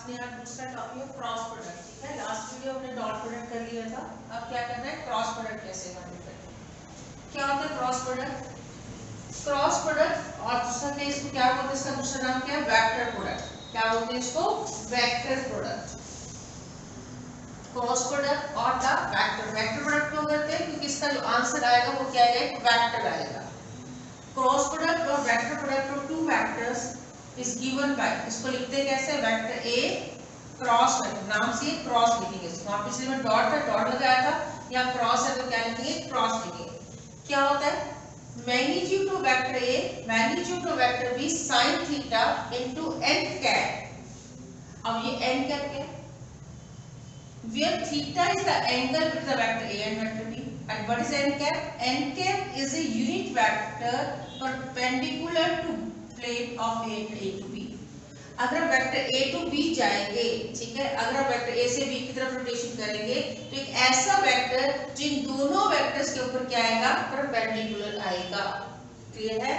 Last में यहाँ दूसरा टॉपिक है क्रॉस प्रोडक्ट। ठीक है, लास्ट वीडियो हमने डॉट प्रोडक्ट कर लिया था। अब क्या करना है, क्रॉस प्रोडक्ट कैसे फाइंड करें। क्या होता है क्रॉस प्रोडक्ट? क्रॉस प्रोडक्ट और दूसरा क्या इसको क्या बोलते हैं, इसका दूसरा नाम क्या है, वेक्टर प्रोडक्ट। क्या बोलते हैं इसको, वेक्टर प्रोडक्ट। क्रॉस प्रोडक्ट और द वेक्टर। वेक्टर प्रोडक्ट क्यों करते हैं, क्योंकि इसका जो आंसर आएगा वो क्या आएगा, एक वेक्टर आएगा। क्रॉस प्रोडक्ट और vector product of two vectors is given by, इसको लिखते कैसे, वेक्टर ए क्रॉस वेक्टर, नाम से क्रॉस लिखेंगे इसको। वहां पिछले में डॉट था, डॉट लगाया था, यहाँ क्रॉस है तो क्या लिखेंगे, क्रॉस लिखेंगे। क्या होता है, magnitude of vector A magnitude of vector B sin theta into n cap. अब ये n कैप क्या है, where theta is the angle between the vector a and vector b, and what is n cap? N cap is a unit vector perpendicular to plane of a to b। अगर vector a to b जाएंगे, ठीक है, अगर हम vector a से b की तरफ rotation करेंगे तो एक ऐसा वेक्टर जिन दोनों वेक्टर्स के ऊपर क्या आएगा, परपेंडिकुलर आएगा। क्लियर है?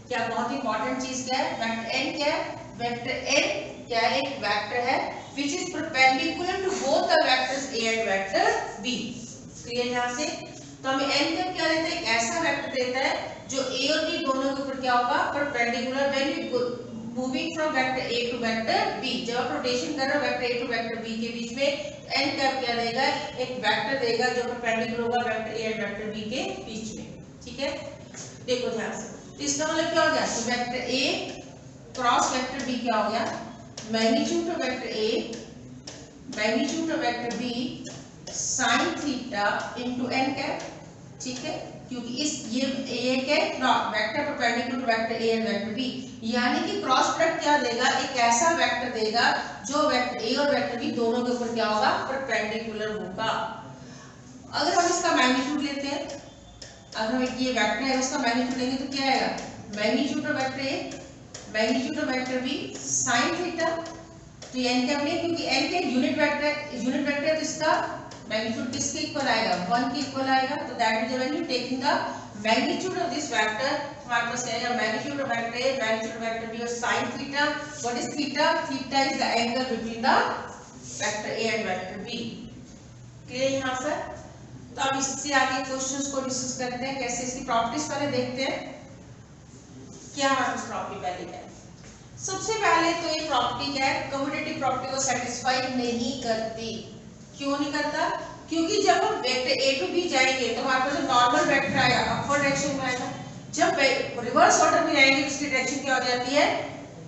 क्या बहुत इंपॉर्टेंट चीज क्या है, वेक्टर n क्या है, वेक्टर n क्या है, एक वेक्टर है which is perpendicular to both the vectors a and vector b। Clear यहाँ से? तो हमें n का क्या देता है, एक ऐसा वेक्टर देता है जो a और b दोनों के ऊपर क्या होगा, perpendicular. When we moving from vector a to vector b, जब आप रोटेशन कर रहे हो vector a to vector b के बीच में, n का क्या देगा, एक वेक्टर देगा जो परपेंडिकुलर होगा वेक्टर a और वेक्टर b के बीच में। ठीक है, देखो ध्यान से। तो इसका मतलब क्या हो गया, तो vector a cross vector b क्या हो गया, magnitude of vector a magnitude of vector b sin theta into n cap. ठीक है, क्योंकि इस ये क्या है, vector perpendicular vector a and vector b, यानी कि क्रॉस प्रोडक्ट क्या देगा, एक ऐसा वेक्टर देगा जो वेक्टर a और वेक्टर b दोनों के ऊपर क्या होगा, परपेंडिकुलर होगा। अगर हम इसका मैग्नीट्यूड लेते हैं, अगर हम ये वेक्टर है उसका मैग्नीट्यूड लेंगे तो क्या आएगा, magnitude of vector a magnitude of vector b sin theta. तो ये n क्या बनेगा, क्योंकि n के यूनिट वेक्टर है तो इसका मैग्नीट्यूड किसके इक्वल आएगा, 1 के इक्वल आएगा। तो that is when you taking the magnitude of this vector, हमारे पास क्या आएगा, magnitude of vector a magnitude of vector b और sin theta. What is theta, theta is the angle between the vector a and vector b। Clear यहां पर? तो अब इससे आगे क्वेश्चंस को डिस्कस करते हैं, कैसे इसकी प्रॉपर्टीज पहले देखते हैं। क्या हमारे पास प्रॉपर्टी पहले क्या है, सबसे पहले तो ये प्रॉपर्टी क्या है, कम्यूटेटिव प्रॉपर्टी को सेटिस्फाई नहीं करती। क्यों नहीं करता, क्योंकि जब हम वेक्टर a टू b जाएंगे तो हमारे पास जो नॉर्मल वेक्टर आएगा अपवर्ड डायरेक्शन में आएगा, जब रिवर्स ऑर्डर में जाएंगे उसकी डायरेक्शन क्या हो जाती है,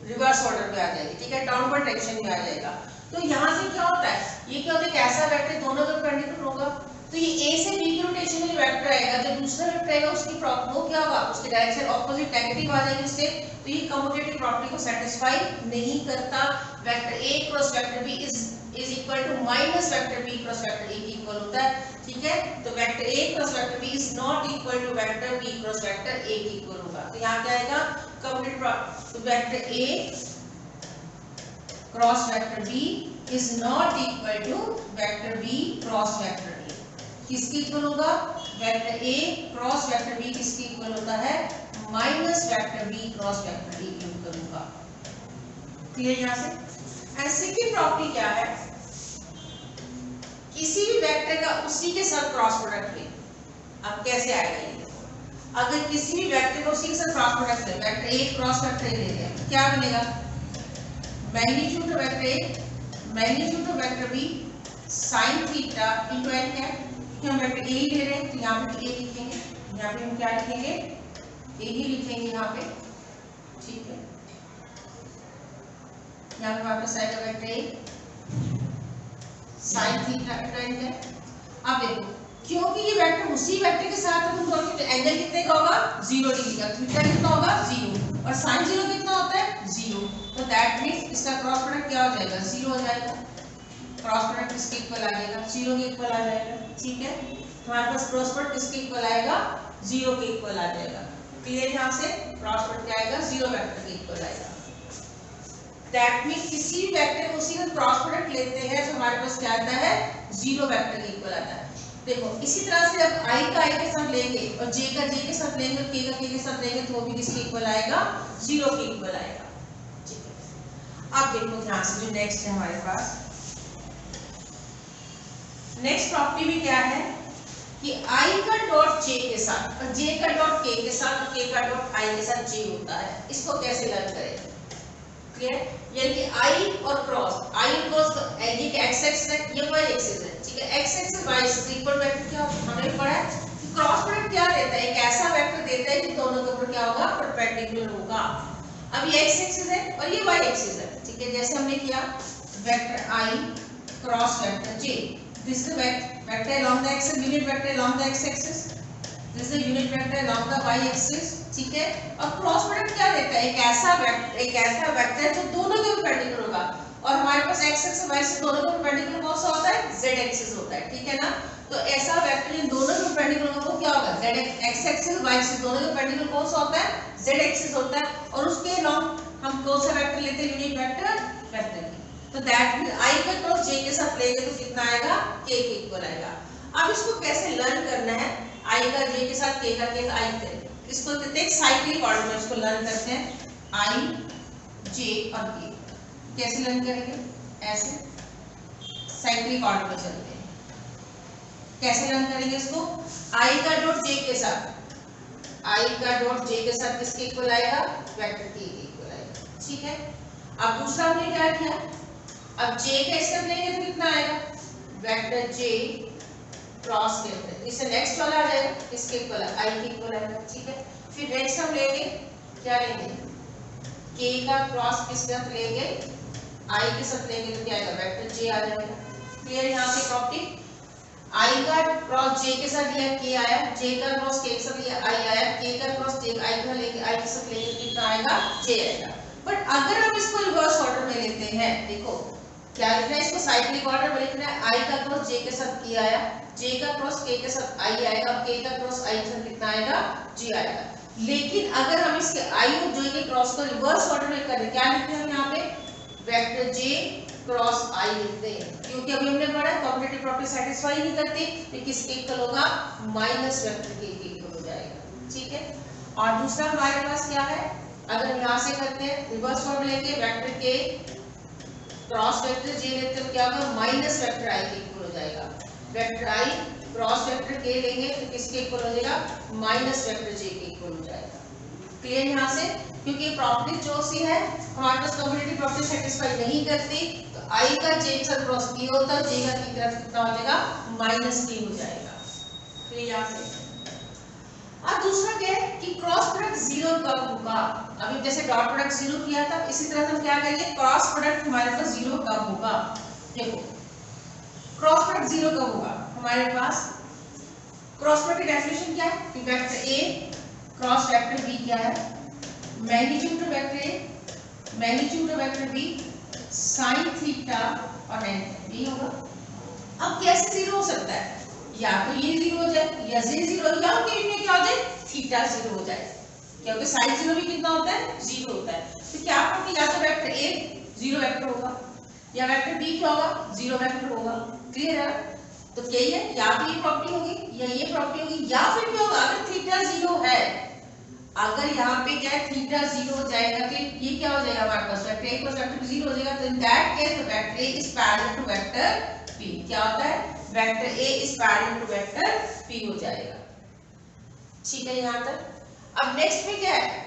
रिवर्स ऑर्डर में आ जाएगी। ठीक है, डाउनवर्ड डायरेक्शन में आ जाएगा। तो यहाँ से क्या होता है, ये क्या होता है, कैसा वेक्टर दोनों का परपेंडिकुलर होगा, तो ये a से b की रोटेशन में वेक्टर आएगा, जो दूसरा वेक्टर आएगा उसकी वो क्या होगा, उसकी डायरेक्शन ऑपोजिट नेगेटिव आ जाएगी उससे। तो ये कम्यूटेटिव प्रॉपर्टी को सेटिस्फाई नहीं करता। Vector a cross vector b is equal to minus vector b cross vector a equal होता है। ठीक है, तो vector a cross vector b is not equal to vector b cross vector a के equal होगा। तो यहाँ क्या आएगा, commutative vector a cross vector b is not equal to vector b cross vector a। किसके इक्वल होगा, vector a cross vector b किसके equal होता है, minus vector b cross vector a के इक्वल होगा। क्लियर यहाँ से? एंड सेकंड प्रॉपर्टी क्या है, किसी भी वेक्टर का उसी के साथ क्रॉस प्रोडक्ट ले। अब कैसे आएगा ये देखो, अगर किसी भी वेक्टर का उसी के साथ क्रॉस प्रोडक्ट ले, vector a cross vector a ले लिया, क्या बनेगा, magnitude of vector a magnitude of vector b sin theta into n cap. क्योंकि हम वेक्टर a ही ले रहे हैं तो यहाँ पे a लिखेंगे, यहाँ पे हम क्या लिखेंगे, a ही लिखेंगे यहाँ पे। ठीक है, यहाँ पे वापस आएगा vector a sin theta into n cap. अब देखो, क्योंकि ये वेक्टर उसी वेक्टर के साथ है, तुम दोनों के एंगल कितने का होगा, 0 डिग्री का। थीटा कितना होगा, 0, और sin 0 कितना होता है, 0। तो दैट मींस इसका क्रॉस प्रोडक्ट क्या हो जाएगा, 0 हो जाएगा। क्रॉस प्रोडक्ट किसके इक्वल आ जाएगा, 0 के इक्वल आ जाएगा। ठीक है, हमारे पास क्रॉस प्रोडक्ट किसके इक्वल आएगा, 0 के इक्वल आ जाएगा। क्लियर यहाँ से? क्रॉस प्रोडक्ट क्या आएगा, 0 वेक्टर के इक्वल आएगा। दैट मींस किसी भी वेक्टर को उसी का क्रॉस प्रोडक्ट लेते हैं तो हमारे पास क्या आता है, 0 वेक्टर के इक्वल आता है। देखो इसी तरह से अब i का i के साथ लेंगे और j का j के साथ लेंगे और k का k के साथ लेंगे तो वो भी किसके इक्वल आएगा, 0 के इक्वल आएगा। ठीक है, अब देखो ध्यान से जो नेक्स्ट है हमारे पास, नेक्स्ट प्रॉपर्टी में क्या है कि i का डॉट j के साथ और j का डॉट k के साथ और k का डॉट i के साथ j होता है। इसको कैसे लर्न करें? क्लियर? यानी कि i और क्रॉस, i और क्रॉस ये x एक्सिस है, ये y एक्सिस है, ठीक है। x axis y axis equal vector क्या हमने पढ़ा है कि क्रॉस प्रोडक्ट क्या देता है, एक ऐसा वेक्टर देता है कि दोनों के ऊपर क्या होगा, परपेंडिकुलर होगा। अब ये x एक्सिस है और ये y एक्सिस है, ठीक है। जैसे हमने किया vector i cross vector j, this is the vector along the axis, unit vector along the x axis, this is the unit vector along the y axis, ठीक है। और क्रॉस प्रोडक्ट क्या देता है, एक ऐसा वेक्टर जो दोनों के परपेंडिकुलर होगा, और हमारे पास x एक्सिस y एक्सिस दोनों के परपेंडिकुलर कौन सा होता है, z एक्सिस होता है, ठीक है ना। तो ऐसा वेक्टर इन दोनों के परपेंडिकुलर होगा वो क्या होगा, z x axis y axis दोनों के परपेंडिकुलर कौन सा होता है, z एक्सिस होता है। और उसके अलोंग हम कौन सा वेक्टर लेते हैं, यूनिट वेक्टर की। तो दैट मींस i का क्रॉस j के साथ लेंगे तो कितना आएगा, k के इक्वल आएगा। अब इसको कैसे लर्न करना है, i का j के साथ k का k i करेंगे, इसको कहते हैं साइक्लिक ऑर्डर में इसको लर्न करते हैं, i j और k। कैसे लर्न करेंगे, ऐसे साइक्लिक ऑर्डर में चलते हैं। कैसे लर्न करेंगे इसको, i का डॉट j के साथ, i का डॉट j के साथ किसके इक्वल आएगा, वेक्टर k के इक्वल आएगा, ठीक है। अब दूसरा हमने क्या किया, अब j का स्टेप लेंगे तो कितना आएगा, वेक्टर j क्रॉस वेक्टर, इससे नेक्स्ट वाला आ जाएगा, इसके इक्वल i के इक्वल आएगा, ठीक है। फिर नेक्स्ट हम लेंगे, क्या लेंगे, k का क्रॉस किसके साथ लेंगे, i के साथ लेंगे तो क्या आएगा, वेक्टर j आ जाएगा। क्लियर? यहाँ से प्रॉपर्टी i का क्रॉस j के साथ लिया k आया, j का क्रॉस k के साथ लिया i आया, k का क्रॉस j i के साथ लेंगे i के साथ लेंगे कितना आएगा, j आएगा। बट अगर हम इसको रिवर्स ऑर्डर में लेते हैं, देखो क्या लिखना है, इसको साइक्लिक ऑर्डर में लिखना है, i का क्रॉस j के साथ k आया, j का क्रॉस k के साथ i आएगा, k का क्रॉस i के साथ कितना आएगा, j आएगा। लेकिन अगर हम इसके i और j के क्रॉस को रिवर्स ऑर्डर में करें, क्या लिखते हैं हम यहाँ पे, वेक्टर j क्रॉस i लिखते हैं, क्योंकि अभी हमने पढ़ा कॉम्बिनेटिव प्रॉपर्टी सेटिस्फाई नहीं करती, तो किसके इक्वल होगा, माइनस वेक्टर k के इक्वल हो जाएगा, ठीक है। और दूसरा हमारे पास क्या है, अगर हम यहाँ से करते हैं रिवर्स फॉर्म लेके, वेक्टर के क्रॉस वेक्टर j लेते हैं, क्या होगा, माइनस वेक्टर i के इक्वल हो जाएगा। Vector i cross vector k लेंगे तो किसके इक्वल हो जाएगा, माइनस वेक्टर j के इक्वल हो जाएगा। क्लियर यहाँ से? क्योंकि प्रॉपर्टी जो सी है हमारे पास कम्युनिटी प्रॉपर्टी सेटिस्फाई नहीं करती, तो i का j के साथ क्रॉस k होता है, j का k तरफ कितना हो जाएगा, माइनस k हो जाएगा। क्लियर यहाँ से? और दूसरा क्या है कि क्रॉस प्रोडक्ट जीरो कब होगा, अभी जैसे डॉट प्रोडक्ट जीरो किया था, इसी तरह हम क्या करेंगे, क्रॉस प्रोडक्ट हमारे पास जीरो कब होगा। देखो क्रॉस प्रोडक्ट जीरो कब होगा, हमारे पास क्रॉस प्रोडक्ट की डेफिनेशन क्या है कि vector a cross vector b क्या है, magnitude of vector a magnitude of vector b sin theta और n यही होगा। अब कैसे जीरो हो सकता है, या तो ये जीरो हो जाए, या z जीरो, या फिर इनमें क्या हो जाए, थीटा जीरो हो जाए, क्योंकि साइन जीरो भी कितना होता है, जीरो होता है। तो क्या होगा, या तो वेक्टर a जीरो वेक्टर होगा, या वेक्टर b क्या होगा, जीरो वेक्टर होगा। क्लियर है? तो यही है, या तो ये प्रॉपर्टी होगी या ये प्रॉपर्टी होगी, या फिर क्या होगा, अगर थीटा जीरो है, अगर यहाँ पे क्या है, थीटा जीरो हो जाएगा तो ये क्या हो जाएगा, हमारे पास vector a plus vector b zero हो जाएगा। तो in that case vector a is parallel to vector b, क्या होता है, vector a is parallel to vector p हो जाएगा। ठीक है यहाँ तक। अब नेक्स्ट में क्या है,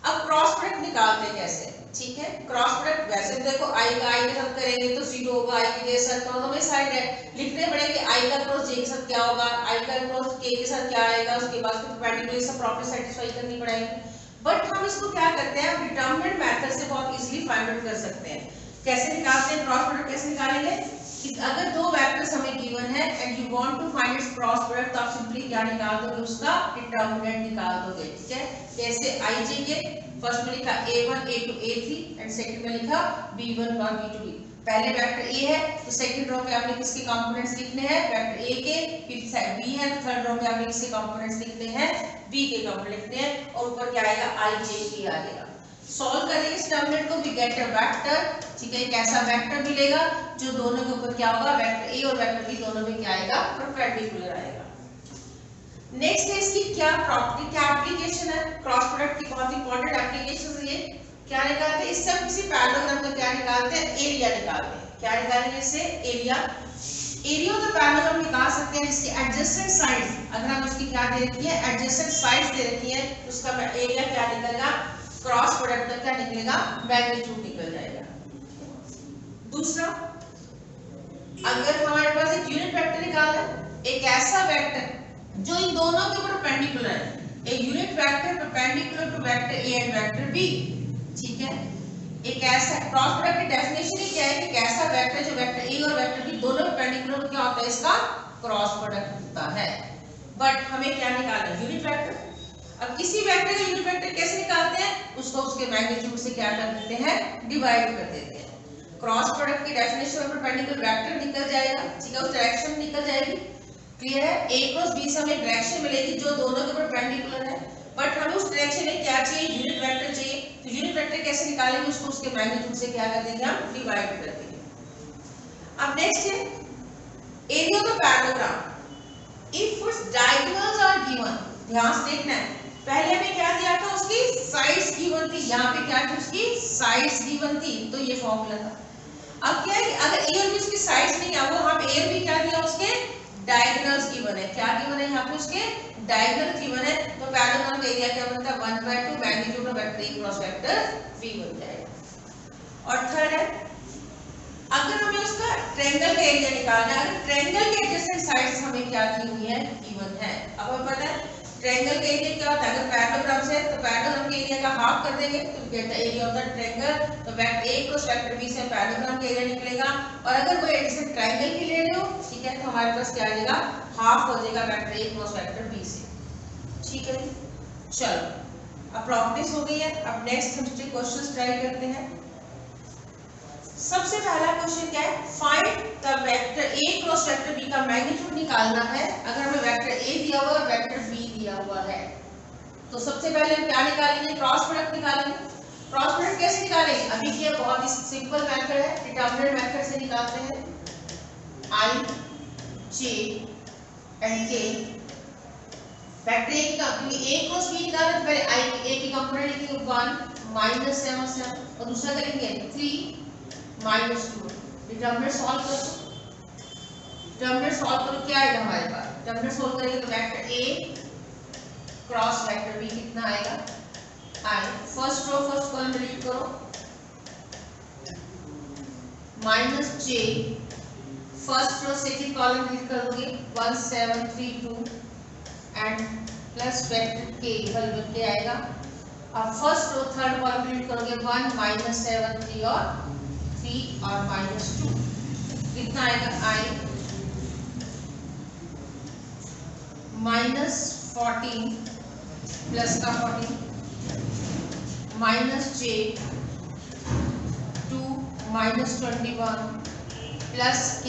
अब क्रॉस प्रोडक्ट निकालते कैसे, ठीक है। क्रॉस प्रोडक्ट वैसे तो देखो i का i के साथ करेंगे तो जीरो होगा, i के साथ तो हमें साइड है लिखने पड़ेंगे, i का क्रॉस j के साथ क्या होगा, i का क्रॉस k के साथ क्या आएगा, उसके बाद फिर परपेंडिकुलर सब प्रॉपर्टी सेटिस्फाई करनी पड़ेगी। बट हम इसको क्या करते हैं, डिटरमिनेंट मेथड से बहुत इजीली फाइंड आउट कर सकते हैं। कैसे निकालते हैं क्रॉस प्रोडक्ट, कैसे निकालेंगे, अगर दो वेक्टर्स हमें गिवन है and you want to find its cross product, तो आप सिंपली क्या निकाल दोगे, उसका डिटरमिनेंट निकाल दोगे, ठीक है। जैसे ij के फर्स्ट में लिखा a1 a2 a3 and second में लिखा b1 और b2 b। पहले वेक्टर a है तो सेकंड रो पे आपने किसके कंपोनेंट्स लिखने हैं, वेक्टर a के, फिर b है तो थर्ड रो में आपने किसके कंपोनेंट्स लिखने हैं, b के कंपोनेंट लिखने हैं, और ऊपर क्या आएगा, ij k आ जाएगा। सॉल्व करेंगे इस टर्मिनेट को, वी गेट अ वेक्टर, ठीक है। एक ऐसा वेक्टर मिलेगा जो दोनों के ऊपर क्या होगा, वेक्टर a और वेक्टर b दोनों में क्या आएगा, परपेंडिकुलर आएगा। नेक्स्ट है इसकी क्या प्रॉपर्टी, क्या एप्लीकेशन है, क्रॉस प्रोडक्ट की बहुत इंपॉर्टेंट एप्लीकेशन है ये। क्या निकालते हैं, इससे हम किसी पैरेललोग्राम का क्या निकालते हैं, एरिया निकालते हैं। क्या निकालेंगे इससे? Area. Area of the parallelogram निकाल सकते हैं जिसकी एडजेसेंट साइड्स, अगर हम इसकी क्या दे रखी है, एडजेसेंट साइड्स दे रखी है, तो उसका एरिया क्या निकलेगा, क्रॉस प्रोडक्ट का क्या निकलेगा, मैग्नीट्यूड निकल जाएगा। दूसरा, अगर हमारे पास एक यूनिट वेक्टर निकालना है, एक ऐसा वेक्टर जो इन दोनों के परपेंडिकुलर है, एक unit vector perpendicular to vector A and vector B, ठीक है। एक ऐसा क्रॉस प्रोडक्ट की डेफिनेशन ही क्या है कि एक ऐसा वेक्टर जो वेक्टर ए और वेक्टर बी दोनों परपेंडिकुलर क्या होता है, इसका क्रॉस प्रोडक्ट होता है। बट हमें क्या निकालना है, यूनिट वेक्टर। अब किसी वेक्टर का यूनिट वेक्टर कैसे निकालते हैं, उसको उसके मैग्नीट्यूड से क्या कर देते हैं, डिवाइड कर देते हैं। क्रॉस प्रोडक्ट की डेफिनेशन में परपेंडिकुलर वेक्टर निकल जाएगा, ठीक है, उस डायरेक्शन में निकल जाएगी। क्लियर है? a क्रॉस b से हमें डायरेक्शन मिलेगी जो दोनों के परपेंडिकुलर है, बट हमें उस डायरेक्शन में क्या चाहिए, यूनिट वेक्टर चाहिए। तो यूनिट वेक्टर कैसे निकालेंगे, उसको उसके मैग्नीट्यूड से क्या कर देंगे, हम डिवाइड कर देंगे। अब नेक्स्ट है area of the parallelogram if its diagonals are given. ध्यान से देखना है, पहले हमें क्या दिया था, उसकी साइड्स गिवन थी, यहाँ पे क्या थी, उसकी साइड्स गिवन थी, तो ये फॉर्मूला था। अब क्या है कि अगर ए और बी उसकी साइड्स नहीं है, वो वहां पे ए और बी क्या दिया, उसके डायगोनल्स गिवन है। क्या गिवन है यहाँ पे, उसके डायगोनल गिवन है, तो पैरेललोग्राम का एरिया क्या बनता है, 1/2 magnitude of vector A cross vector B बन जाएगा। और थर्ड है, अगर हमें उसका ट्रायंगल का एरिया निकालना है, अगर ट्रायंगल के एडजेसेंट साइड्स हमें क्या दी हुई है, गिवन है। अब हमें पता है ट्रायंगल का एरिया क्या होता है, अगर पैरेललोग्राम से तो पैरेललोग्राम के एरिया का हाफ कर देंगे तो get the area of the triangle. तो vector A cross vector B से पैरेललोग्राम का एरिया निकलेगा। और अगर वो एडजेसेंट ट्रायंगल की ले रहे हो, ठीक है, तो हमारे पास क्या आ जाएगा, हाफ हो जाएगा vector A cross vector B से। ठीक है, चलो अब प्रॉपर्टीज हो गई है। अब नेक्स्ट हम क्वेश्चंस ट्राई करते हैं। सबसे पहला क्वेश्चन क्या है, find the vector a cross vector b का मैग्नीट्यूड निकालना है। अगर हमें वेक्टर a दिया हुआ है और वेक्टर b दिया हुआ है, तो सबसे पहले हम क्या निकालेंगे, क्रॉस प्रोडक्ट निकालेंगे। क्रॉस प्रोडक्ट कैसे निकालेंगे, अभी ये बहुत ही सिंपल मेथड है, डिटरमिनेंट मेथड से निकालते हैं। i j and k vector a का a क्रॉस b निकालना, तो पहले a की कंपोनेंट लिखेंगे 1 -7 और दूसरा करेंगे 3 -2। डिटरमिनेंट सॉल्व करो, डिटरमिनेंट सॉल्व करो, क्या आएगा हमारे पास, डिटरमिनेंट सॉल्व करेंगे तो vector a cross vector b कितना आएगा, i first row first column delete करो, -j first row second column delete कर दोगे 1 7 3 2 and plus vector k equal के आएगा। अब first row third column delete करोगे 1 -7 3 और 3 और -2 कितना आएगा, i -14 प्लस का 14 -j 2 -21 प्लस k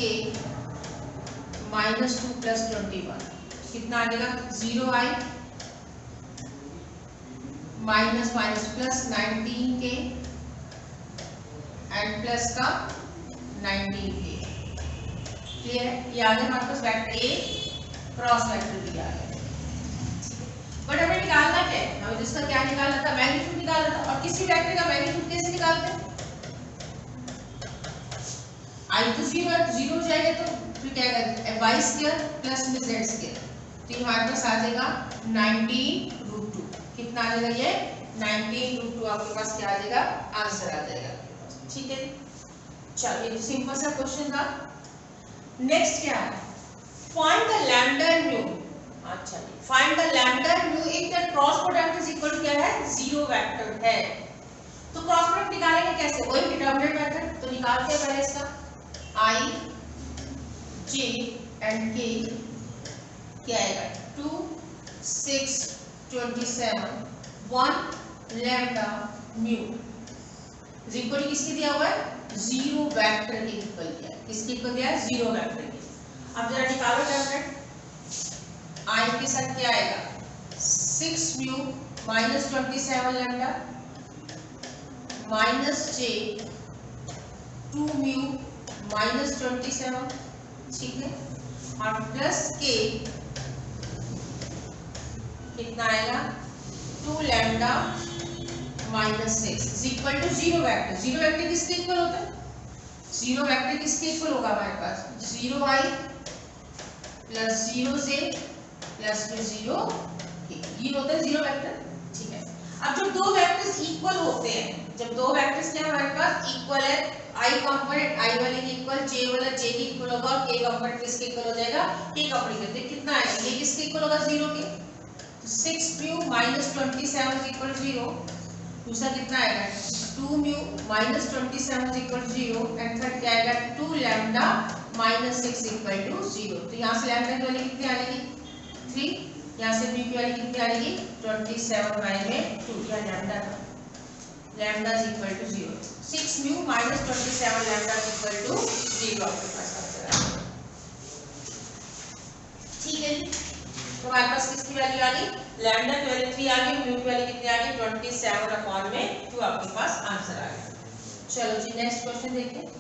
-2 प्लस 21 कितना आ जाएगा, 0i minus minus plus 19k and plus का 19k। क्लियर है, ये आ गया हमारे पास vector a cross vector b आ गया। बट हमें निकालना क्या है, हमें जिसका क्या निकालना था, मैग्नीट्यूड निकालना था। और किसी वेक्टर का मैग्नीट्यूड कैसे निकालते हैं, i तो 0 है, तो 0 हो जाएगा, तो फिर क्या करेंगे, y स्क्वायर प्लस में z स्क्वायर, तो हमारे पास आ जाएगा 19√2। कितना आ जाएगा, ये 19√2 आपके पास क्या आ जाएगा, आंसर आ जाएगा। ठीक है, चलिए तो सिंपल सा क्वेश्चन था। नेक्स्ट क्या है, find the lambda and mu. अच्छा, find the lambda and mu if the cross product is equal to क्या है, 0 वेक्टर है। तो क्रॉस प्रोडक्ट निकालेंगे कैसे, वही डिटरमिनेंट मेथड। तो निकालते हैं पहले इसका i j एंड k क्या आएगा, 2 6 27 1 lambda mu is equal to किसके दिया हुआ है, 0 वेक्टर के इक्वल दिया है। किसके इक्वल दिया है, 0 वेक्टर के। अब जरा निकालो डेफिनेट, i के साथ क्या आएगा, 6 म्यू -27 लैम्डा -j 2 म्यू -27, ठीक है, और प्लस k कितना आएगा, 2 lambda -6 is equal to 0 vector. 0 vector किसके इक्वल होता है, जीरो वेक्टर किसके इक्वल होगा हमारे पास, 0i प्लस 0j प्लस फिर 0 ये होता है जीरो वेक्टर। ठीक है, अब जब दो वेक्टर्स इक्वल होते हैं, जब दो वेक्टर्स क्या हमारे पास इक्वल है, i कंपोनेंट i वाले के इक्वल, j वाला j के इक्वल होगा और k कंपोनेंट किसके इक्वल हो जाएगा, k कंपोनेंट। तो कितना आएगा, ये किसके इक्वल होगा, 0 के। तो 6 म्यू माइनस 27 इक्वल 0। दूसरा कितना आएगा, 2 mu minus 27 equal 0 and third क्या आएगा, 2 लैम्डा माइनस 6 इक्वल टू 0। तो यहाँ से लैम्डा की वैल्यू कितनी आ जाएगी, 3। यहाँ से म्यू की वैल्यू कितनी आ जाएगी, 27 बाई में 2, या लैम्डा था, lambda is equal to 0। 6 mu minus 27 lambda is equal to 0 आपके पास आंसर आ गया। ठीक है जी, तो हमारे पास किसकी वैल्यू आ गई, लैम्डा की वैल्यू 3 आ गई, म्यू की वैल्यू कितनी आ गई, 27 अपॉन में 2 आपके पास आंसर आ गया। चलो जी नेक्स्ट क्वेश्चन देखते हैं।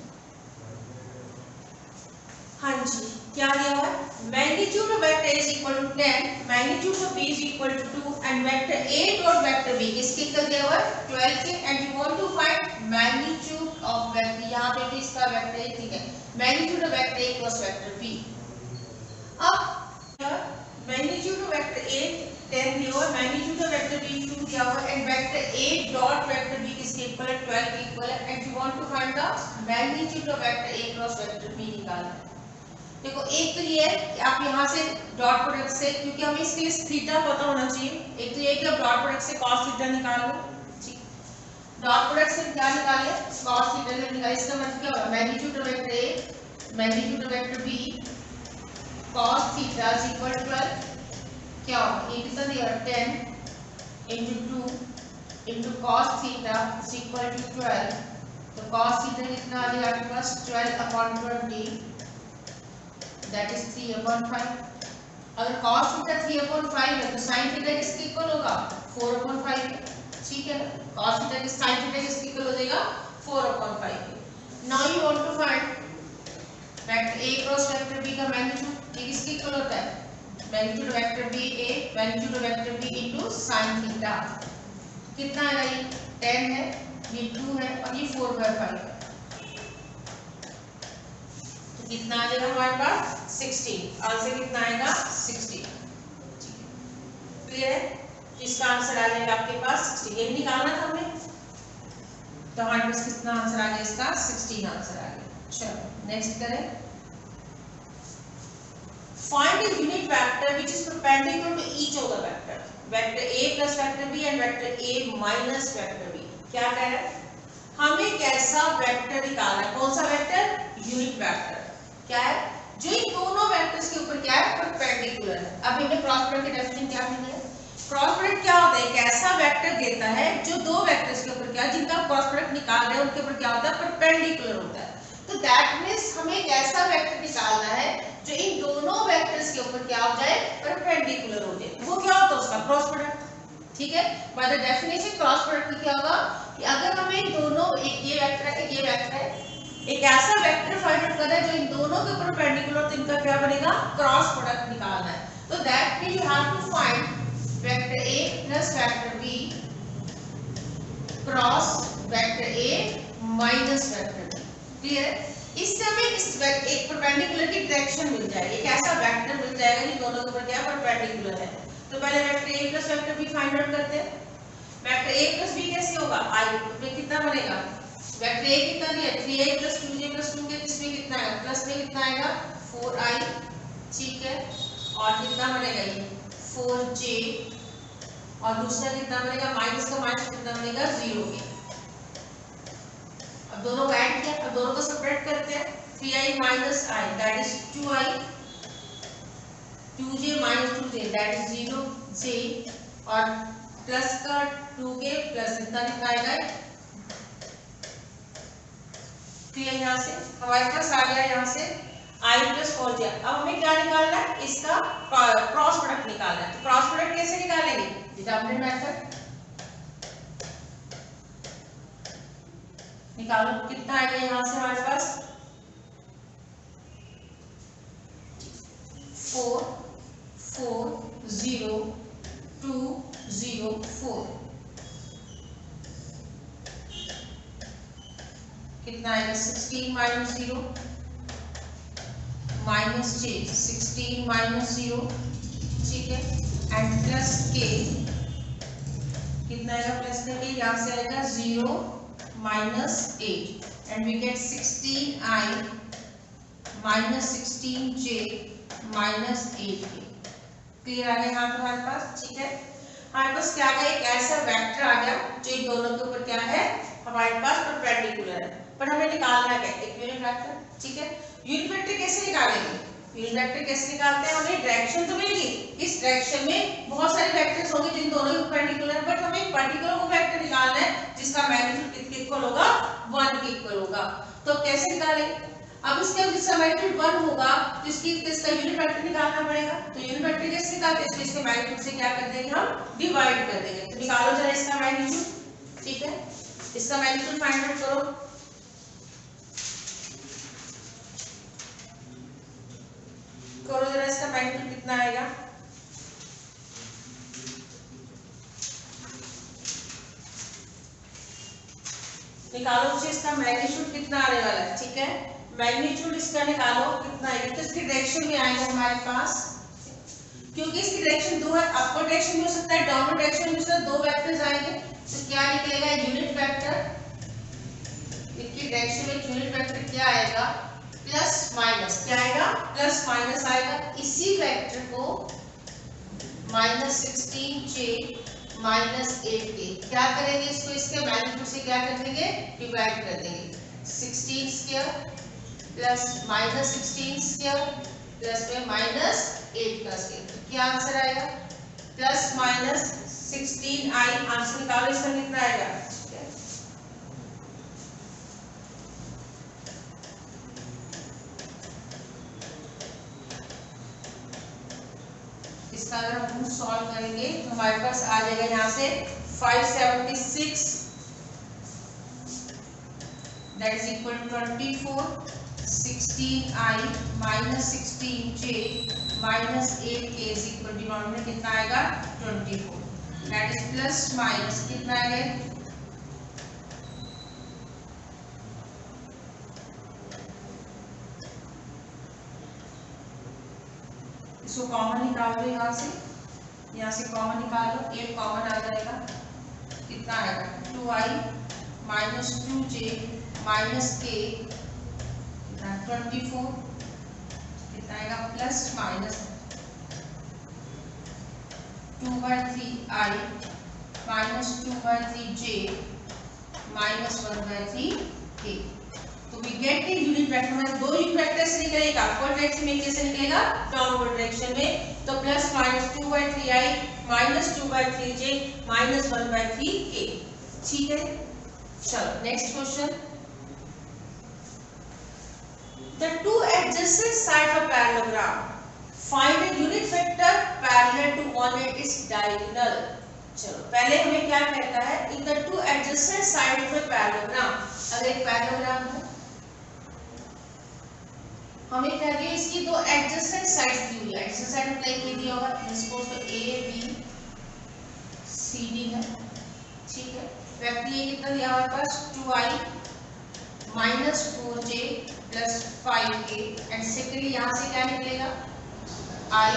हाँ जी, क्या दिया हुआ है, magnitude of vector A is equal to 10, magnitude of B is equal to 2 and vector A dot vector B किसके इक्वल दिया हुआ है, 12 के, and you want to find magnitude of vector, यहाँ पे भी इसका वेक्टर A, ठीक है, magnitude of vector A cross vector B। अब मैग्नीट्यूड ऑफ वेक्टर A 10 दिया हुआ है, मैग्नीट्यूड ऑफ वेक्टर B 2 दिया हुआ है, and vector A dot vector B किसके इक्वल है, 12 के इक्वल है, and you want to find the magnitude of vector A cross vector B निकालना है। देखो एक तो ये है कि आप यहाँ से डॉट प्रोडक्ट से, क्योंकि हमें इसके लिए थीटा पता होना चाहिए, एक तो ये कि आप डॉट प्रोडक्ट से cos थीटा निकाल लो। ठीक, डॉट प्रोडक्ट से क्या निकाले, cos थीटा से निकाले, इसका मतलब क्या होगा, magnitude of vector A magnitude of vector B cos theta is equal to 12, क्या होगा, ये कितना दिया 10 into 2 into cos theta is equal to 12। तो cos थीटा कितना आ गया आपके पास, 12 अपॉन 20 दैट इज 3/5। अगर cos थीटा 3/5 है तो sin थीटा किसके इक्वल होगा, 4/5। ठीक है, cos थीटा की sin थीटा किसके इक्वल हो जाएगा, 4/5। Now you want to find vector A cross vector B का मैग्नीट्यूड, ये किसके इक्वल होता है, magnitude vector B A magnitude vector B इनटू sin थीटा। कितना आएगा, ये 10 है, ये 2 है और ये 4/5 है, तो कितना आ जाएगा हमारे पास 16। आंसर कितना आएगा, 16। क्लियर है, इसका आंसर आ जाएगा आपके पास 16, ये निकालना था हमें, तो हमारे पास कितना आंसर आ गया, इसका 16 आंसर आ गया। चलो नेक्स्ट करें, find a unit vector which is perpendicular to each of the vector, vector A plus vector B and vector A minus vector B। क्या कह रहा है, हमें एक ऐसा वेक्टर निकालना है, कौन सा वेक्टर, यूनिट वेक्टर, क्या है, जो इन दोनों वेक्टर्स के ऊपर क्या है, परपेंडिकुलर है। अब हमने क्रॉस प्रोडक्ट की डेफिनेशन क्या की है, क्रॉस प्रोडक्ट क्या होता है, एक ऐसा वेक्टर देता है जो दो वेक्टर्स के ऊपर क्या, जिनका क्रॉस प्रोडक्ट निकाल रहे हैं उनके ऊपर क्या होता है, परपेंडिकुलर होता है। तो दैट मींस हमें एक ऐसा वेक्टर निकालना है जो इन दोनों वेक्टर्स के ऊपर क्या हो जाए, परपेंडिकुलर हो जाए, वो क्या होता है, उसका क्रॉस प्रोडक्ट। ठीक है, by the definition cross product क्या होगा कि अगर हमें दोनों, एक ये वेक्टर है एक ये वेक्टर है, एक ऐसा वेक्टर फाइंड आउट करना है जो इन दोनों के ऊपर परपेंडिकुलर, तो इनका क्या बनेगा, क्रॉस प्रोडक्ट निकालना है। तो that means you have to find vector A plus vector B cross vector A minus vector B। Clear है, इससे हमें इस एक परपेंडिकुलर की डायरेक्शन मिल जाएगी, एक ऐसा वेक्टर मिल जाएगा जिन दोनों के ऊपर क्या परपेंडिकुलर है। तो पहले vector A plus vector B find out करते हैं। वेक्टर A प्लस B कैसे होगा, I में कितना बनेगा, वेक्टर A कितना दिया, 3i plus 2j plus 2k, इसमें कितना आएगा, प्लस में कितना आएगा 4i। ठीक है, और कितना बनेगा ये 4j, और दूसरा कितना बनेगा, माइनस का माइनस कितना बनेगा 0 के। अब दोनों को ऐड किया, अब दोनों को सेपरेट करते हैं, 3i minus i that is 2i, 2j minus 2j that is 0j, और प्लस का 2k प्लस इतना कितना आएगा, क्लियर। यहाँ से हमारे पास आ गया, यहाँ से i प्लस 4j। अब हमें क्या निकालना है, इसका क्रॉस प्रोडक्ट निकालना है। तो क्रॉस प्रोडक्ट कैसे निकालेंगे, डिटरमिनेंट मेथड निकालो, कितना आएगा यहाँ से हमारे पास 4 4 0 2 0 4। कितना आएगा 16 माइनस 0 माइनस j 16 माइनस 0, ठीक है, एंड प्लस k कितना आएगा प्लस के यहाँ से आएगा 0 minus 8 and we get 16i minus 16j minus 8k। Clear आ गया यहाँ पर हमारे पास, ठीक है। हमारे पास क्या आ गया, एक ऐसा वेक्टर आ गया जो इन दोनों के ऊपर क्या है हमारे पास परपेंडिकुलर है, पर हमें निकालना है एक यूनिट वेक्टर, ठीक है। यूनिट वेक्टर कैसे निकालेंगे, यूनिट वेक्टर कैसे निकालते हैं, हमें डायरेक्शन तो मिलेगी, इस डायरेक्शन में बहुत सारे वेक्टर्स होंगे जिन दोनों के परपेंडिकुलर, बट हमें एक पर्टिकुलर वो वेक्टर निकालना है जिसका मैग्नीट्यूड किसके इक्वल होगा 1 के इक्वल होगा। तो कैसे निकालेंगे, अब इसके जिसका मैग्नीट्यूड 1 होगा तो इसका यूनिट वेक्टर निकालना पड़ेगा। तो यूनिट वेक्टर कैसे निकालते हैं, इसके मैग्नीट्यूड से क्या कर देंगे हम डिवाइड कर देंगे। तो निकालो जरा इसका मैग्नीट्यूड, ठीक है, इसका मैग्नीट्यूड फाइंड आउट करो। करो जरा इसका मैग्नीट्यूड कितना आएगा, निकालो मुझे इसका मैग्नीट्यूड कितना आने वाला है, ठीक है। मैग्नीट्यूड इसका निकालो कितना आएगा, तो इसकी डायरेक्शन में आएगा हमारे पास, क्योंकि इसकी डायरेक्शन दो है, अपवर्ड डायरेक्शन में हो सकता है, डाउनवर्ड डायरेक्शन में हो सकता है, दो वेक्टर्स आएंगे, तो क्या निकलेगा यूनिट वेक्टर, इसकी डायरेक्शन में यूनिट वेक्टर क्या आएगा प्लस माइनस, क्या आएगा प्लस माइनस आएगा। इसी वेक्टर को माइनस 16j माइनस 8k क्या करेंगे, इसको इसके मैग्नीट्यूड से क्या कर देंगे डिवाइड कर देंगे, 16 square plus minus 16 square plus में माइनस 8 का स्क्वायर, तो क्या आंसर आएगा प्लस माइनस 16i। आंसर निकालो इसका कितना आएगा, इसका अगर हम सॉल्व करेंगे तो हमारे पास आ जाएगा यहाँ से 576 that is equal to 24, 16i minus 16j minus 8k is equal to denominator कितना आएगा 24, दैट इज प्लस माइनस कितना आएगा, इसको कॉमन निकाल लो, यहाँ से कॉमन निकाल लो, 8 कॉमन आ जाएगा, कितना आएगा 2i minus 2j minus k 24 कितना आएगा plus minus 2/3i minus 2/3j minus 1/3k। तो we get the unit vector, हमारे दो यूनिट वेक्टर से निकलेगा, एक अपवर्ड डायरेक्शन में कैसे निकलेगा डाउनवर्ड डायरेक्शन में, तो plus minus 2/3i minus 2/3j minus 1/3k, ठीक है। चलो next question, the two adjacent sides of parallelogram find a unit vector parallel to one at its diagonal. चलो पहले हमें क्या कहता है, in the two adjacent side of a parallelogram, अगर एक पैरेललोग्राम है हमें क्या दिया, इसकी दो एडजेसेंट साइड्स दी हुई है, एडजेसेंट साइड अप्लाई की दिया होगा, सपोज तो ए बी सी डी है, ठीक है। वेक्टर ये कितना दिया हमारे पास 2i minus 4j plus 5k and secondly यहाँ से क्या निकलेगा i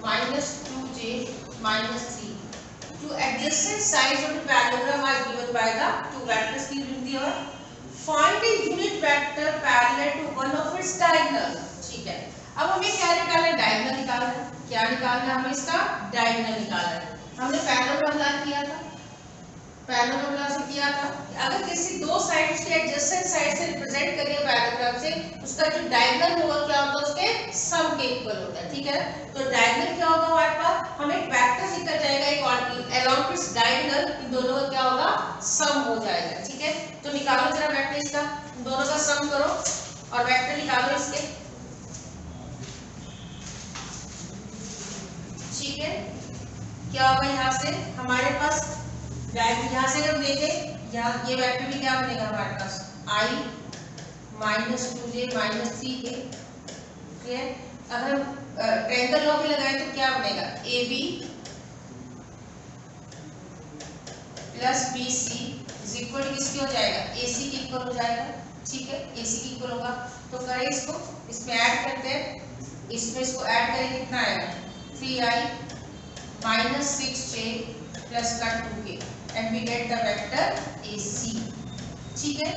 minus 2j minus 3। Two adjacent sides of the parallelogram are given by the two vectors की दिया हुआ, find a unit vector parallel to one of its diagonal, ठीक है। अब हमें क्या निकालना है, डायगोनल निकालना है, क्या निकालना है हमें इसका डायगोनल निकालना है। हमने पैरेललोग्राम किया था, पैरेललोग्राम से किया था, अगर किसी दो साइड्स के एडजेसेंट साइड से रिप्रेजेंट करिए पैरेललोग्राम से, उसका जो डायगोनल होगा क्या होता है उसके सम के इक्वल होता है, ठीक है। तो डायगोनल क्या होगा हमारे पास, हमें एक वेक्टर निकल जाएगा एक अलोंग इट्स डायगोनल, इन दोनों का क्या होगा सम हो जाएगा, ठीक है। तो निकालो जरा वेक्टर इसका, दोनों का सम करो और वेक्टर निकालो इसके, ठीक है। क्या होगा यहाँ से हमारे पास यहाँ से अगर देखें, यहाँ ये वेक्टर भी क्या बनेगा हमारे पास i minus 2j minus 3k, ठीक है। अगर हम ट्रायंगल लॉ भी लगाए तो क्या बनेगा ab plus bc is equal to किसके हो जाएगा, AC के इक्वल हो जाएगा, ठीक है, AC के इक्वल होगा। तो करें इसको, इसमें ऐड करते हैं, इसमें इसको ऐड करें कितना आएगा 3i minus 6j plus का 2k and we get the vector AC, ठीक है।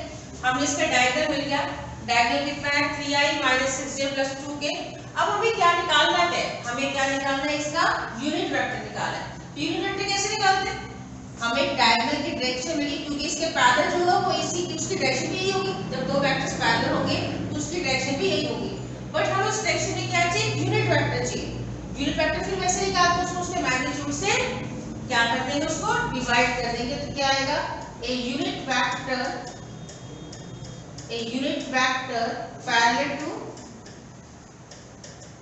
हमें इसका डायगोनल मिल गया, डायगोनल कितना है 3i minus 6j plus 2k। अब हमें क्या निकालना है, हमें क्या निकालना है, इसका यूनिट वेक्टर निकालना है। यूनिट वेक्टर कैसे निकालते हैं, हमें डायगोनल की डायरेक्शन मिली, क्योंकि इसके पैरेलल जो होगा वो AC की उसकी डायरेक्शन भी यही होगी, जब दो वेक्टर्स पैरेलल होंगे तो उसकी डायरेक्शन भी यही होगी, बट हमें उस डायरेक्शन में क्या चाहिए, यूनिट वेक्टर चाहिए। यूनिट वेक्टर फिर वैसे निकालते हैं, उसको उसके मैग्नीट्यूड से क्या कर देंगे, उसको डिवाइड कर देंगे, तो क्या आएगा, a unit vector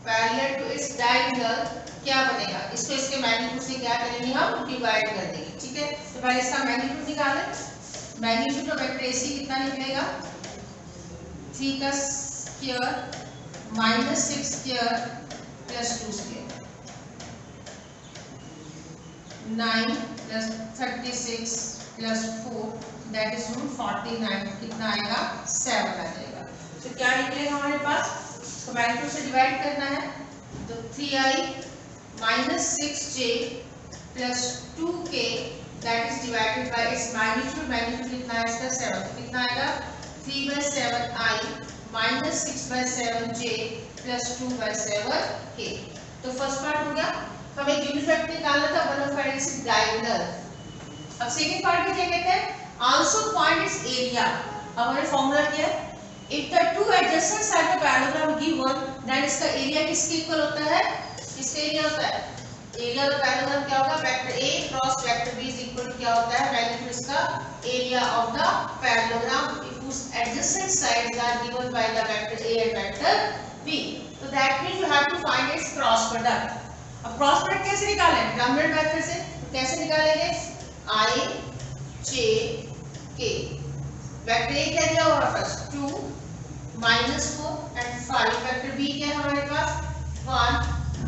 parallel to its diagonal क्या बनेगा, इसको इसके मैग्नीट्यूड से क्या करेंगे, हम डिवाइड कर देंगे, ठीक है। तो पहले इसका मैग्नीट्यूड निकालें, मैग्नीट्यूड ऑफ वेक्टर AC कितना निकलेगा, 3 का square minus 6 square plus 2 square, 9 plus 36 plus 4 that is root 49, कितना आएगा 7 आ जाएगा। तो क्या निकलेगा हमारे पास, तो मैग्नीट्यूड से डिवाइड करना है, तो 3i minus 6j plus 2k that is divided by its magnitude, magnitude कितना है इसका 7, तो कितना आएगा 3/7i minus 6/7j plus 2/7k। तो फर्स्ट पार्ट हो गया, हमें यूनिट वेक्टर निकालना था, वन ऑफ इट्स डायगोनल। अब सेकंड पार्ट में क्या कहते हैं, आल्सो फाइंड इट्स एरिया। अब हमारे फॉर्मूला क्या है, if the two adjacent side of parallelogram given then इसका एरिया किसके इक्वल होता है, किसका एरिया होता है, एरिया ऑफ पैरेललोग्राम क्या होगा, vector A cross vector B is equal to क्या होता है, मैग्नीट्यूड इसका area of the parallelogram if whose adjacent sides are given by the vector A and vector B। तो that means you have to find its cross product. अब cross product कैसे निकालें, determinant vector से, तो कैसे निकालेंगे, I J K, vector A क्या दिया हुआ फर्स्ट 2 -4 एंड 5, वेक्टर B क्या है हमारे पास 1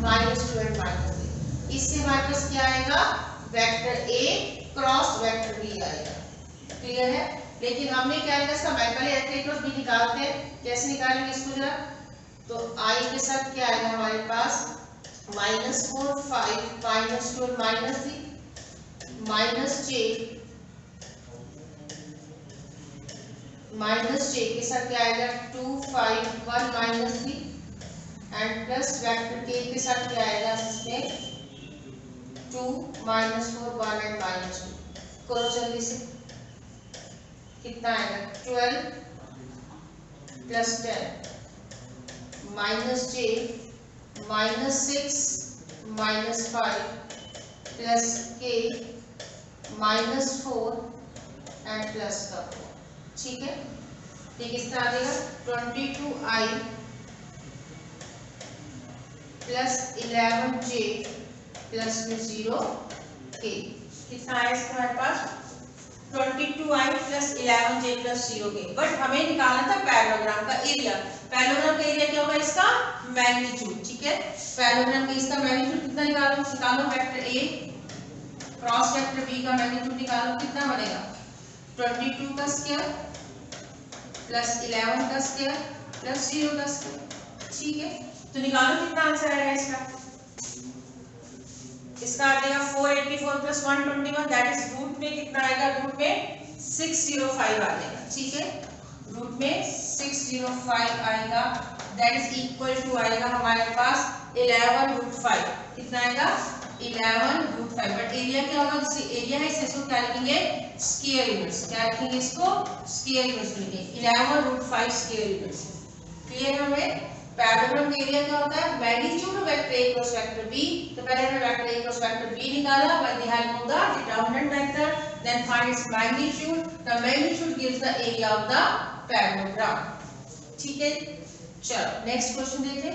-2 एंड -3। इससे हमारे पास क्या आएगा, vector A cross vector B आएगा, क्लियर है। लेकिन हमने क्या किया, इसका पहले A क्रॉस B निकालते हैं, कैसे निकालेंगे इसको जरा, तो I के साथ क्या आएगा हमारे पास -4 5 -2 -3 -j के साथ क्या आएगा 2 5 1 -3 एंड प्लस वेक्टर K के साथ क्या आएगा, इसमें 2 -4 1 एंड -2। करो जल्दी से, कितना आएगा 12 plus 10 -j -6 -5 plus K -4 and plus का 4, ठीक है। ठीक, इस तरह आ जाएगा 22i प्लस 11j प्लस में 0k, कितना आया इसका हमारे पास 22i plus 11j plus 0k। But हमें निकालना था पैरेललोग्राम का एरिया, पैरेललोग्राम का एरिया क्या होगा, इसका मैग्नीट्यूड, ठीक है। पैरेललोग्राम का इसका मैग्नीट्यूड कितना निकालो vector A cross vector B का मैग्नीट्यूड निकालो, कितना बनेगा 22 का स्क्वायर प्लस 11 का स्क्वायर प्लस 0 का स्क्वायर, ठीक है। तो निकालो कितना आंसर आएगा इसका, इसका आ जाएगा 484 प्लस 121 दैट इज रूट में कितना आएगा, रूट में 605 आ जाएगा, ठीक है। रूट में 605 आएगा दैट इज इक्वल टू आएगा हमारे पास 11 रूट 5, कितना आएगा 11 रूट 5। बट एरिया क्या होगा, जैसे एरिया है इसको क्या लिखेंगे, स्क्वायर इनवर्स, क्या लिखेंगे इसको, स्क्वायर इनवर्स लिखेंगे 11 रूट 5 स्क्वायर इनवर्स। क्लियर है। हमें पैरेललोग्राम का एरिया क्या होता है, magnitude of vector A cross vector B। तो पहले हमने vector A cross vector B निकाला by the help of the determinant vector, then find its magnitude, the magnitude gives the area of the parallelogram, ठीक है। चलो next question देखें।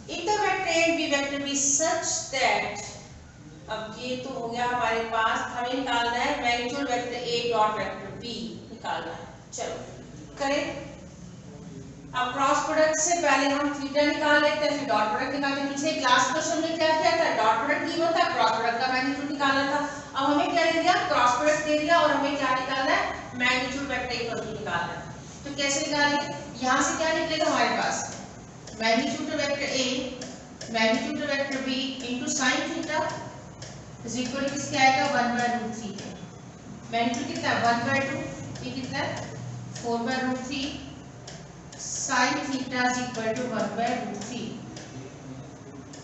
If the vector A and B vector be such that, अब ये तो हो गया हमारे पास, हमें निकालना है magnitude vector A dot vector B निकालना है। चलो करें। अब क्रॉस प्रोडक्ट से पहले हम थीटा निकाल लेते हैं, फिर डॉट प्रोडक्ट निकालते हैं। पिछले क्लास क्वेश्चन में क्या किया था, डॉट प्रोडक्ट गिवन था, क्रॉस प्रोडक्ट का मैग्नीट्यूड निकाला था। अब हमें क्या दे दिया, क्रॉस प्रोडक्ट दे दिया और हमें क्या निकालना है, मैग्नीट्यूड वेक्टर इक्वल टू निकालना है। तो कैसे निकालेंगे, यहाँ से क्या निकलेगा हमारे पास magnitude vector A magnitude vector B into sin theta is equal to किसके आएगा 1/√3 के। मैग्नीट्यूड कितना है 1/2, ये कितना है 4/√3 sin theta is equal to 1/√3।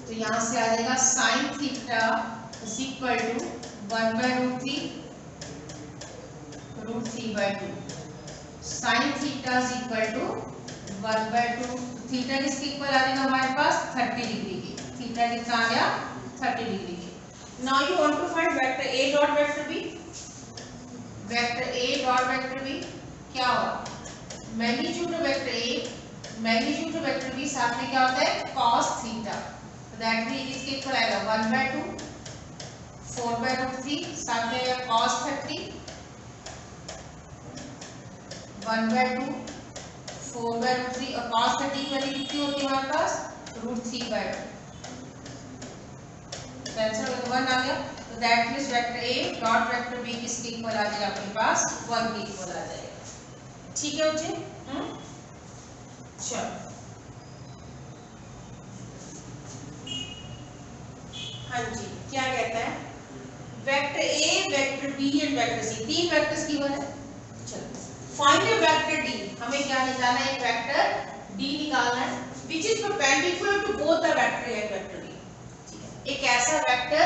तो यहाँ से आ जाएगा sin theta is equal to 1/√3 √3/2 sin theta is equal to 1/2। Theta किसके इक्वल आ जाएगा हमारे पास 30 डिग्री की। थीटा कितना आ गया 30 डिग्री की। Now you want to find vector a dot vector b। Vector a dot vector b क्या होगा, magnitude vector a magnitude vector b साथ में क्या होता है cos थीटा। तो दैट मींस इसके इक्वल आएगा 1/2 4/√3 साथ में cos 30 1/2 4/√3 और cos 30 की वैल्यू कितनी होती है हमारे पास √3/2। तो आंसर 1 आ गया। तो that means vector a dot vector b किसके इक्वल आ जाएगा अपने पास 1 के इक्वल आ जाएगा। ठीक है बच्चे, चलो हाँ जी, क्या कहता है vector a vector b and vector c, तीन वेक्टर्स गिवन है। चलो फाइंड ए वेक्टर d, हमें क्या निकालना है, एक वेक्टर d निकालना है which is perpendicular to both the vector a and vector b। ठीक है, एक ऐसा वेक्टर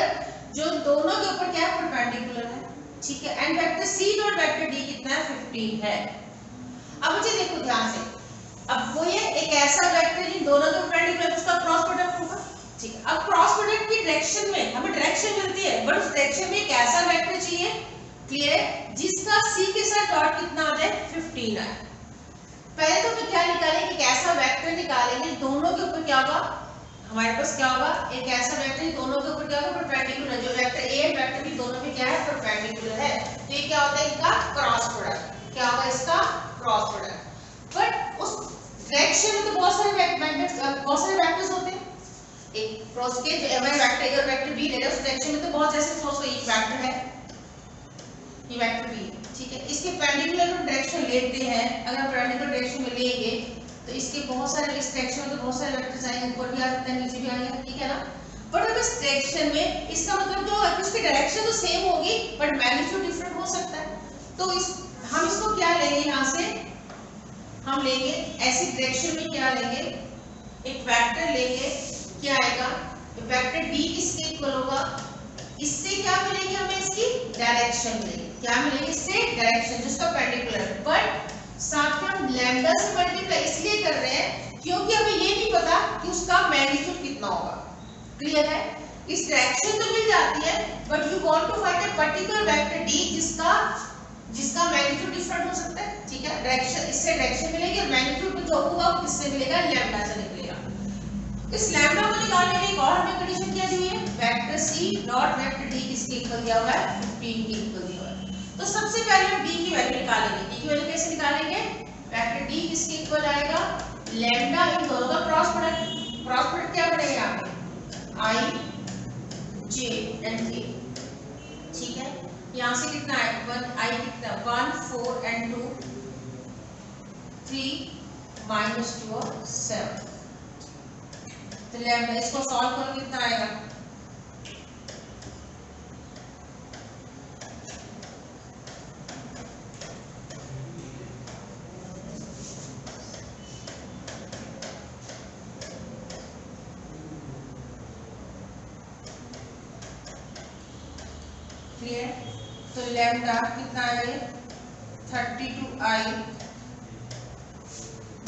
जो दोनों के ऊपर क्या है परपेंडिकुलर है। ठीक है, and vector c dot vector d कितना है 15 है। अब मुझे देखो ध्यान से, अब वो ये एक ऐसा वेक्टर जिन दोनों के परपेंडिकुलर है उसका क्रॉस प्रोडक्ट होगा। ठीक है, अब क्रॉस प्रोडक्ट की डायरेक्शन में हमें डायरेक्शन मिलती है, बट उस डायरेक्शन में एक ऐसा वेक्टर चाहिए, क्लियर है, जिसका c के साथ डॉट कितना आ जाए 15 आए। पहले तो हम क्या निकालेंगे, एक ऐसा वेक्टर निकालेंगे दोनों के ऊपर क्या होगा, हमारे पास क्या होगा एक ऐसा वेक्टर दोनों के ऊपर क्या होगा परपेंडिकुलर, जो वेक्टर a और वेक्टर b दोनों में क्या है परपेंडिकुलर है। तो ये क्या होता है इनका क्रॉस प्रोडक्ट, क्या होगा इसका क्रॉस प्रोडक्ट। बट उस डायरेक्शन में तो बहुत सारे वेक्टर्स होते हैं, एक क्रॉस के जो हमारे वेक्टर a और वेक्टर b ले रहे हैं उस डायरेक्शन में तो बहुत ऐसे क्रॉस का एक वेक्टर है, ये वेक्टर b है। ठीक है, इसके परपेंडिकुलर हम डायरेक्शन लेते हैं, अगर हम परपेंडिकुलर डायरेक्शन में लेंगे तो इसके बहुत सारे इस डायरेक्शन में तो बहुत सारे वेक्टर्स आएंगे, ऊपर भी आ सकते हैं नीचे भी आएंगे, ठीक है ना। बट अगर इस डायरेक्शन में इसका मतलब जो है उसकी डायरेक्शन तो सेम होगी बट मैग्नीट्यूड डिफरेंट हो सकता है। तो हम इसको क्या लेंगे, यहाँ से हम लेंगे ऐसी डायरेक्शन में क्या लेंगे, एक वेक्टर लेंगे, क्या आएगा वेक्टर d किसके इक्वल होगा, इससे क्या मिलेगी हमें इसकी डायरेक्शन मिलेगी, क्या मिलेगी इससे डायरेक्शन जिसका परपेंडिकुलर है। बट साथ में हम लैम्डा से मल्टीप्लाई इसलिए कर रहे हैं क्योंकि हमें ये नहीं पता कि उसका मैग्नीट्यूड कितना होगा, क्लियर है। इस डायरेक्शन तो मिल जाती है but you want to find a particular vector d जिसका मैग्नीट्यूड डिफरेंट हो सकता है। ठीक है, डायरेक्शन इससे डायरेक्शन मिलेगी और मैग्नीट्यूड जो होगा वो किससे मिलेगा, लैम्डा से निकलेगा। इस लैम्डा को निकालने के लिए एक और हमें कंडीशन क्या दी है, vector c dot vector d किसके इक्वल दिया हुआ है 15 के इक्वल दिया हुआ है। तो सबसे पहले हम d की वैल्यू निकालेंगे। d की वैल्यू कैसे निकालेंगे, वेक्टर d किसके इक्वल आएगा लैम्डा इन दोनों का क्रॉस प्रोडक्ट। क्रॉस प्रोडक्ट क्या बनेगा यहाँ पे i j and k। ठीक है, यहाँ से कितना है 1 i कितना 1 4 and 2 3 -2 और 7। तो लैम्डा इसको सॉल्व करो कितना आएगा, क्लियर। तो लैम्डा कितना है 32i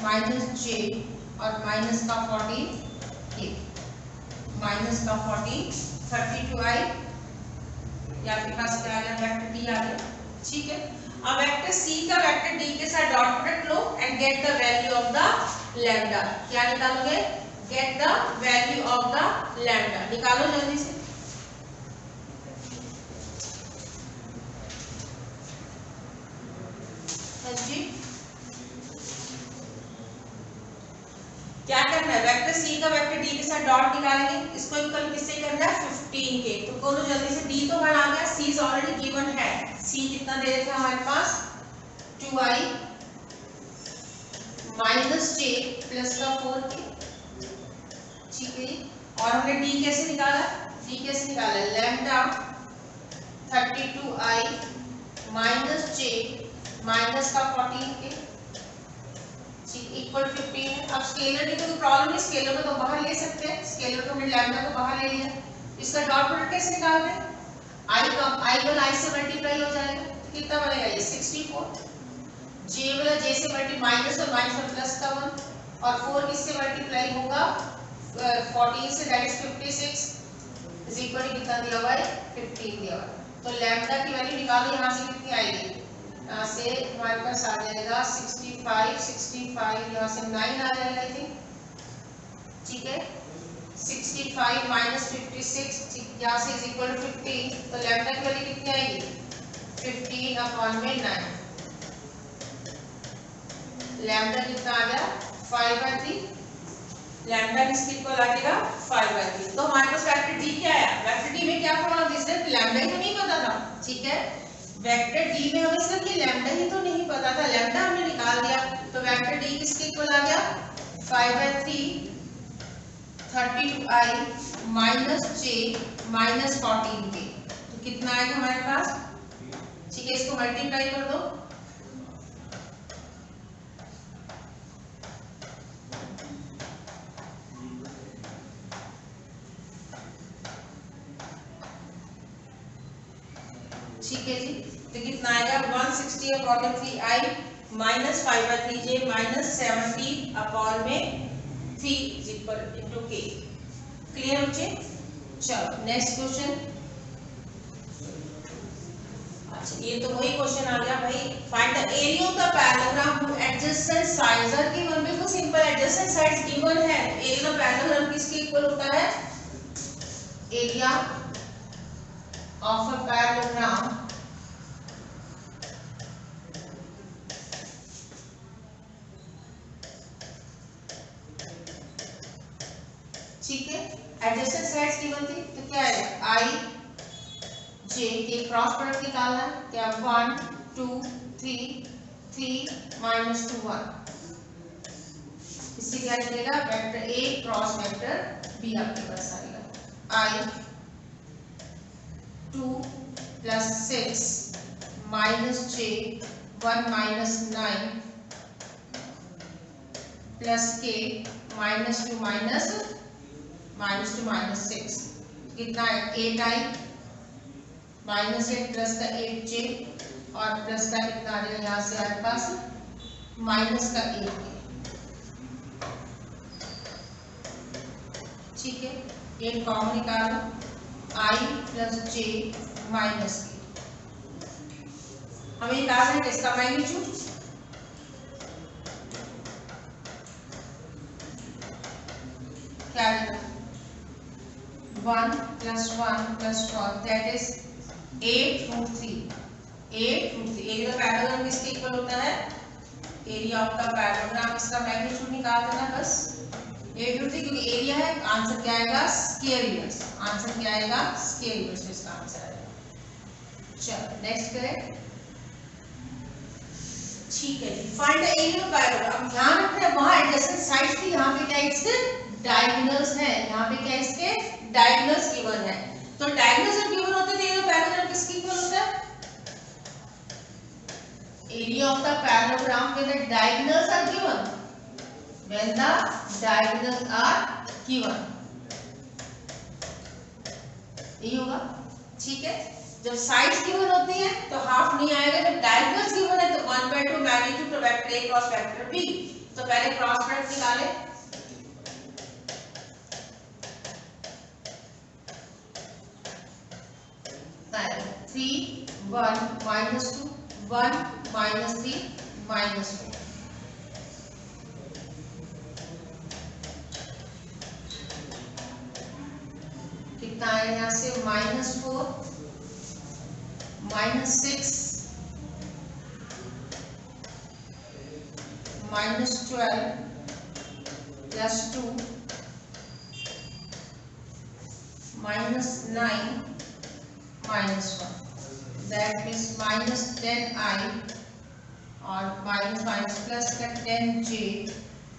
माइनस j और माइनस का 14 k, माइनस का 14 32i, या आपके पास क्या आ गया वेक्टर d आ गया। ठीक है, अब वेक्टर c का वेक्टर d के साथ dot product low and get the value of the lambda. क्या निकालोगे, get the value of the lambda, निकालो जल्दी से। जी क्या करना है, वेक्टर c का वेक्टर d के साथ डॉट निकालेंगे, इसको इक्वल किससे करना है 15 के। तो करो जल्दी से, डी तो 1 आ गया, सी इज ऑलरेडी गिवन है। सी कितना दे रखे हमारे पास 2i माइनस j प्लस का 4k, ठीक है। और हमने डी कैसे निकाला, डी कैसे निकाला, lambda 32i minus j minus का 14k, ठीक, इक्वल 15 है। अब स्केलर की कोई प्रॉब्लम नहीं, स्केलर को तो बाहर ले सकते हैं, स्केलर को हमने लैम्डा को बाहर ले लिया। इसका डॉट प्रोडक्ट कैसे निकालते हैं, i का i वाला i से मल्टीप्लाई हो जाएगा, तो कितना बनेगा ये 64, j वाला j से मल्टीप्लाई माइनस और माइनस और प्लस का 1, और 4 किससे मल्टीप्लाई होगा 14 से, that is 56 is equal to कितना दिया हुआ है 15 दिया हुआ है। तो लैम्डा की वैल्यू निकालो, यहाँ से कितनी आएगी, यहाँ से हमारे पास आ जाएगा 65 यहाँ से 9 आ जाएगा आई थिंक, ठीक है। 65 माइनस 56 यहाँ से इज इक्वल टू 15, तो लैम्डा की वैल्यू कितनी आएगी 15 अपॉन में 9, लैम्डा कितना आ गया 5/3, लैम्डा किसके इक्वल आ जाएगा 5/3। तो हमारे पास वेक्टर डी क्या आया, वेक्टर डी में क्या प्रॉब्लम दिस है, लैम्डा ही तो नहीं पता था, ठीक है। वेक्टर डी में हमें सिर्फ ये लैम्डा ही तो नहीं पता था, लैम्डा हमने निकाल दिया, तो वेक्टर डी किसके इक्वल आ गया 5/3 32i minus j minus 14k, तो कितना आएगा हमारे पास, ठीक है। इसको मल्टीप्लाई कर दो, ठीक है जी। तो कितना आएगा 160 upon 3i minus 5/3j minus 70 upon में 3 इक्वल इनटू k। क्लियर बच्चे, चलो नेक्स्ट क्वेश्चन। अच्छा ये तो वही क्वेश्चन आ गया भाई, find the area of the parallelogram two adjacent sides are given. बिल्कुल सिंपल, एडजेसेंट साइड्स गिवन है, एरिया ऑफ पैरेललोग्राम किसके इक्वल होता है, एरिया ऑफ अ पैरेललोग्राम ठीक है। एडजेसेंट साइड्स गिवन थी, तो क्या है i j के क्रॉस प्रोडक्ट निकालना है, क्या 1 2 3 3 माइनस 2 1, इससे क्या निकलेगा vector a cross vector b आपके पास आएगा। i 2 plus 6 minus j 1 minus 9 plus k minus 2 minus -2 -6, कितना है 8i माइनस 8 प्लस का 8j और प्लस का कितना आ जाएगा यहाँ से आपके पास माइनस का 8k, ठीक है। 8 कॉमन निकालो, i plus j minus k, हमें निकालना है किसका मैग्नीट्यूड, क्या आएगा 1 plus 1 plus 1 that is 8√3, 8√3। Area of parallelogram किसके इक्वल होता है, एरिया ऑफ द पैरेललोग्राम, इसका मैग्नीट्यूड निकाल देना बस 8√3, क्योंकि एरिया है, आंसर क्या आएगा स्क्वायर इनवर्स, आंसर क्या आएगा स्क्वायर इनवर्स में इसका आंसर आएगा। चलो नेक्स्ट करें, ठीक है जी। Find the area of parallelogram, ध्यान रखना वहां एडजेसेंट साइड्स थी, यहाँ पे क्या इसके डायगोनल्स है, यहाँ पे क्या इसके डायगोनल्स गिवन है, तो डायगोनल्स जब गिवन होते हैं तो एरिया ऑफ पैरेललोग्राम किसके इक्वल होता है, area of the parallelogram when the diagonals are given, when the diagonals are given, यही होगा, ठीक है। जब साइड्स गिवन होती है तो हाफ नहीं आएगा, जब डायगोनल्स गिवन है तो 1/2 magnitude to vector a cross vector b। तो पहले क्रॉस प्रोडक्ट निकाले, थ्री 1 -2 1 -3 -4, कितना है यहाँ से -4 -6 -12 +2 -9 -1, दैट मीन्स -10i और माइनस माइनस प्लस का 10j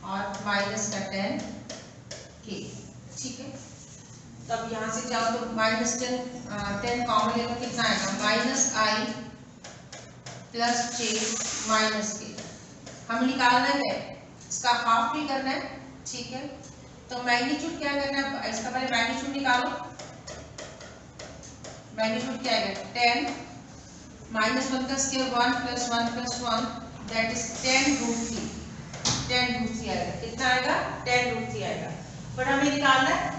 और माइनस का 10k। ठीक है, तो अब यहाँ से जाओ तो -10 कॉमन ले तो कितना आएगा -i plus j minus k। हम निकालना है, इसका हाफ भी करना है। ठीक है, तो मैग्नीट्यूड क्या करना है, इसका पहले मैग्नीट्यूड निकालो। मैग्नीट्यूड क्या आएगा 10 -1 का स्क्वायर 1 + 1 + 1 दैट इज 10√3। 10√3 आएगा। कितना आएगा 10√3 आएगा। बट हमें निकालना है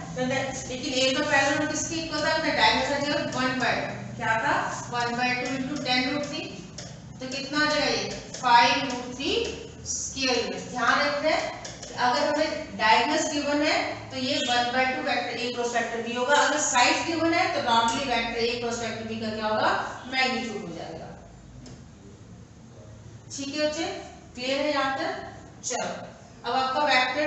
लेकिन ए का पैरेलल किसके इक्वल था, अपना डायगोनल आ जाएगा 1/2। क्या था 1/2 × 10√3, तो कितना आ जाएगा ये 5√3 स्क्वायर यूनिट। ध्यान रखना है अगर हमें डायगोनल्स गिवन है तो ये 1/2 vector A cross vector B होगा। अगर साइड्स गिवन है तो normally vector A cross vector B का क्या होगा मैग्नीट्यूड हो जाएगा। ठीक है बच्चे, क्लियर है यहाँ तक? चलो अब आपका वेक्टर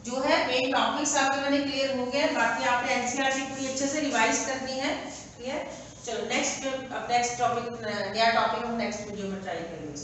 जो है मेन टॉपिक्स आपके मैंने क्लियर हो गया। बाकी आपने एनसीईआरटी पूरी अच्छे से रिवाइज करनी है। क्लियर? चलो नेक्स्ट टॉपिक, नया टॉपिक हम नेक्स्ट वीडियो में ट्राई करेंगे।